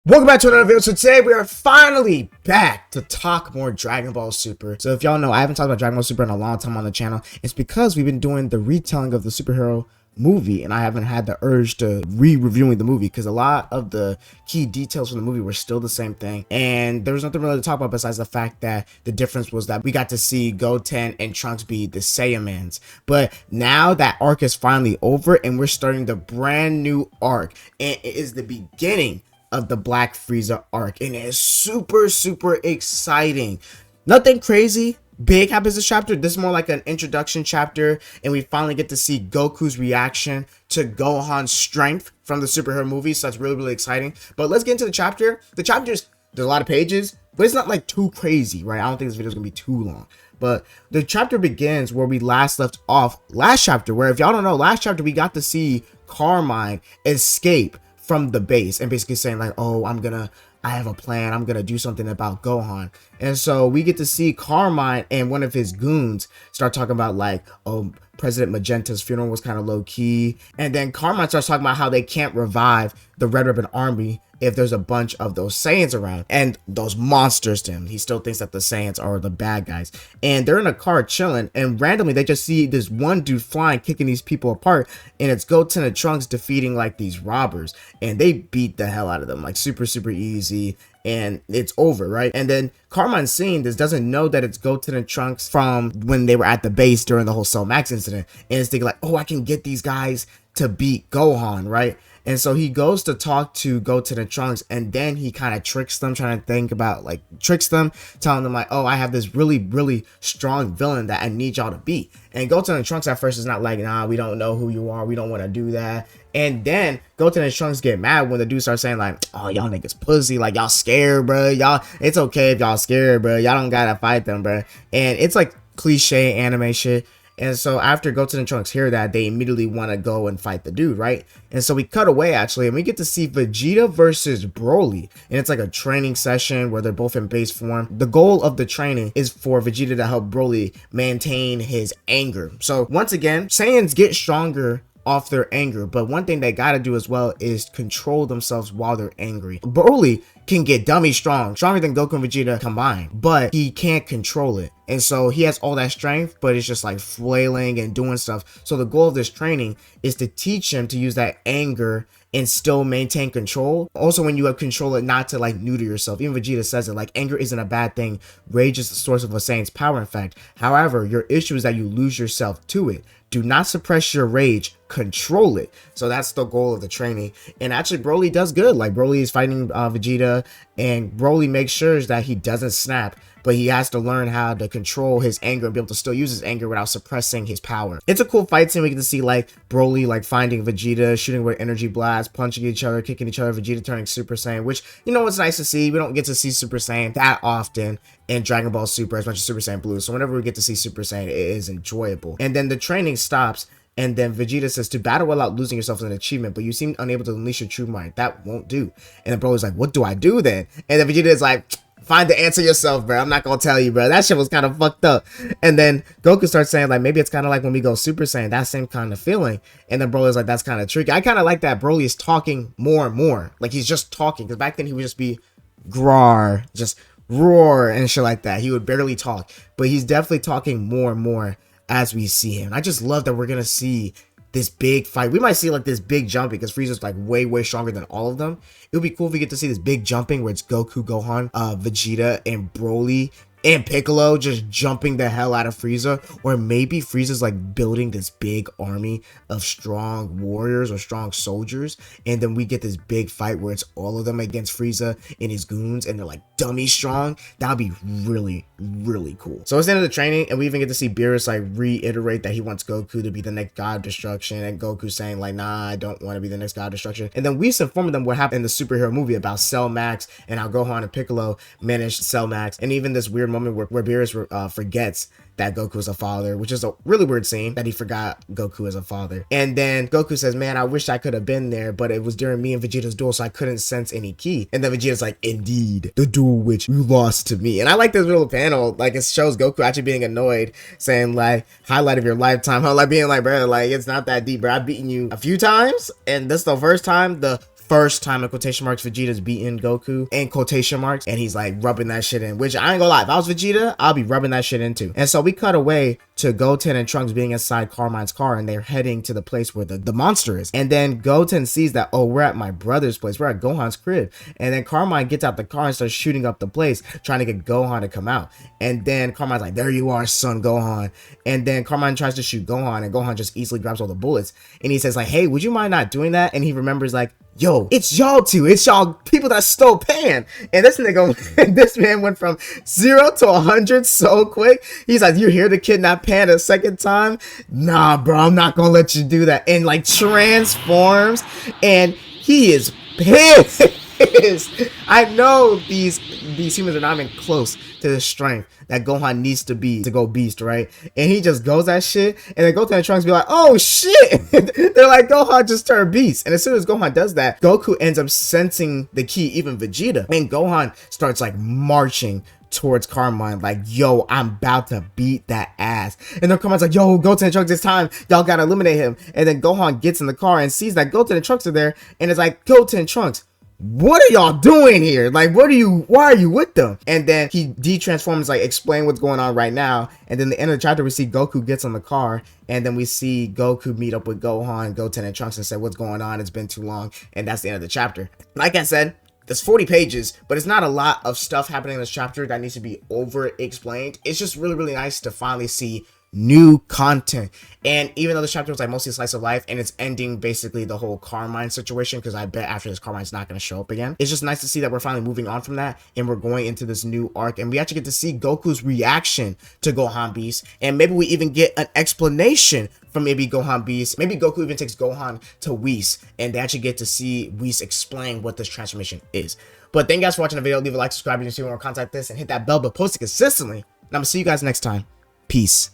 Welcome back to another video. So today we are finally back to talk more Dragon Ball Super. So if y'all know, I haven't talked about Dragon Ball Super in a long time on the channel. It's because we've been doing the retelling of the superhero movie, and I haven't had the urge to re-reviewing the movie because a lot of the key details from the movie were still the same thing, and there was nothing really to talk about besides the fact that the difference was that we got to see Goten and Trunks be the Saiyamans. But now that arc is finally over and we're starting the brand new arc, and it is the beginning of the Black Frieza arc, and it is super exciting. Nothing crazy big happens this chapter. This is more like an introduction chapter, and we finally get to see Goku's reaction to Gohan's strength from the superhero movie, so that's really exciting. But let's get into the chapter. The chapter's, there's a lot of pages, but it's not like too crazy, right? I don't think this video is gonna be too long. But the chapter begins where we last left off last chapter, where if y'all don't know, last chapter we got to see Carmine escape from the base and basically saying like, oh, I have a plan, I'm gonna do something about Gohan. And so we get to see Carmine and one of his goons start talking about like, oh, President Magenta's funeral was kind of low-key, and then Carmine starts talking about how they can't revive the Red Ribbon Army if there's a bunch of those Saiyans around, and those monsters to him. He still thinks that the Saiyans are the bad guys. And they're in a car chilling, and randomly they just see this one dude flying, kicking these people apart, and it's Goten and Trunks defeating like these robbers, and they beat the hell out of them like super easy, and it's over, right? And then Carmine seeing this doesn't know that it's Goten and Trunks from when they were at the base during the whole Cell Max incident, and it's thinking like, oh, I can get these guys to beat Gohan, right? And so he goes to talk to Goten and Trunks, and then he kind of tricks them, trying to think about like tricks them, telling them like, oh, I have this really strong villain that I need y'all to beat. And Goten and Trunks at first is not like, nah, we don't know who you are, we don't want to do that. And then Goten and Trunks get mad when the dude starts saying like, oh, y'all niggas pussy, like y'all scared, bro, y'all, it's okay if y'all scared, bro, y'all don't gotta fight them, bro. And it's like cliche anime shit. And so after Goten and Trunks hear that, they immediately want to go and fight the dude, right? And so we cut away actually, and we get to see Vegeta versus Broly. And it's like a training session where they're both in base form. The goal of the training is for Vegeta to help Broly maintain his anger. So once again, Saiyans get stronger off their anger, but one thing they gotta do as well is control themselves while they're angry. Broly can get dummy strong, stronger than Goku and Vegeta combined, but he can't control it. And so he has all that strength, but it's just like flailing and doing stuff. So the goal of this training is to teach him to use that anger and still maintain control. Also, when you have control, it not to like neuter yourself. Even Vegeta says it, like, anger isn't a bad thing. Rage is the source of a Saiyan's power, in fact. However, your issue is that you lose yourself to it. Do not suppress your rage, control it. So that's the goal of the training. And actually Broly does good. Like Broly is fighting Vegeta, and Broly makes sure that he doesn't snap, but he has to learn how to control his anger and be able to still use his anger without suppressing his power. It's a cool fight scene. We get to see like Broly like finding Vegeta, shooting with energy blasts, punching each other, kicking each other, Vegeta turning Super Saiyan, which, you know, it's nice to see. We don't get to see Super Saiyan that often in Dragon Ball Super as much as Super Saiyan Blue. So whenever we get to see Super Saiyan, it is enjoyable. And then the training stops, and then Vegeta says, to battle without losing yourself is an achievement, but you seem unable to unleash your true mind. That won't do. And then Broly's like, what do I do then? And then Vegeta is like, find the answer yourself, bro. I'm not gonna tell you, bro. That shit was kind of fucked up. And then Goku starts saying like, maybe it's kind of like when we go Super Saiyan, that same kind of feeling. And then Broly's like, that's kind of tricky. I kind of like that Broly is talking more and more. Like he's just talking, because back then he would just be grar, just roar and shit like that. He would barely talk, but he's definitely talking more and more as we see him. I just love that we're gonna see this big fight. We might see like this big jumping because Frieza's like way stronger than all of them. It would be cool if we get to see this big jumping where it's Goku, Gohan, Vegeta, and Broly and Piccolo just jumping the hell out of Frieza. Or maybe Frieza's like building this big army of strong warriors or strong soldiers, and then we get this big fight where it's all of them against Frieza and his goons, and they're like dummy strong. That would be really cool. So it's the end of the training, and we even get to see Beerus like reiterate that he wants Goku to be the next god of destruction, and Goku saying like, nah, I don't want to be the next god of destruction. And then we inform them what happened in the superhero movie about Cell Max and how Gohan and Piccolo managed Cell Max, and even this weird moment where Beerus forgets that Goku is a father, which is a really weird scene, that he forgot Goku is a father. And then Goku says, man, I wish I could have been there, but it was during me and Vegeta's duel, so I couldn't sense any ki. And then Vegeta's like, indeed, the duel which you lost to me. And I like this little panel, like it shows Goku actually being annoyed, saying like, highlight of your lifetime. How like being like, bro, like it's not that deep, bro. I've beaten you a few times, and this is the first time, the first time in quotation marks Vegeta's beaten Goku in quotation marks, and he's like rubbing that shit in, which I ain't gonna lie, if I was Vegeta, I'll be rubbing that shit into. And so we cut away to Goten and Trunks being inside Carmine's car, and they're heading to the place where the monster is. And then Goten sees that, oh, we're at my brother's place, we're at Gohan's crib. And then Carmine gets out the car and starts shooting up the place, trying to get Gohan to come out. And then Carmine's like, there you are, son, Gohan. And then Carmine tries to shoot Gohan, and Gohan just easily grabs all the bullets. And he says like, hey, would you mind not doing that? And he remembers like, yo, it's y'all two, it's y'all people that stole Pan. And this nigga, this man went from 0 to 100 so quick. He's like, you're here to kidnap Pan a second time? Nah, bro, I'm not gonna let you do that. And like transforms, and he is pissed. I know these humans are not even close to the strength that Gohan needs to be to go beast, right? And he just goes that shit, and then Goten and Trunks be like, oh shit. They're like, Gohan just turned beast. And as soon as Gohan does that, Goku ends up sensing the key, even Vegeta, and Gohan starts like marching towards Carmine like, yo, I'm about to beat that ass. And then Carmine's like, yo, Goten and Trunks, it's time, y'all gotta eliminate him. And then Gohan gets in the car and sees that Goten and Trunks are there, and it's like, Goten and Trunks, what are y'all doing here? Like, why are you with them? And then he de-transforms, like, explain what's going on right now. And then the end of the chapter, we see Goku gets on the car, and then we see Goku meet up with Gohan, Goten, and Trunks and say, what's going on? It's been too long. And that's the end of the chapter. Like I said, there's 40 pages, but it's not a lot of stuff happening in this chapter that needs to be over-explained. It's just really, really nice to finally see new content. And even though this chapter was like mostly a slice of life, and it's ending basically the whole Carmine situation, because I bet after this Carmine's not going to show up again, it's just nice to see that we're finally moving on from that, and we're going into this new arc, and we actually get to see Goku's reaction to Gohan Beast, and maybe we even get an explanation from maybe Gohan Beast. Maybe Goku even takes Gohan to Whis, and they actually get to see Whis explain what this transformation is. But thank you guys for watching the video. Leave a like, subscribe if you see more content like this, and hit that bell to post it consistently. And I'm gonna see you guys next time. Peace.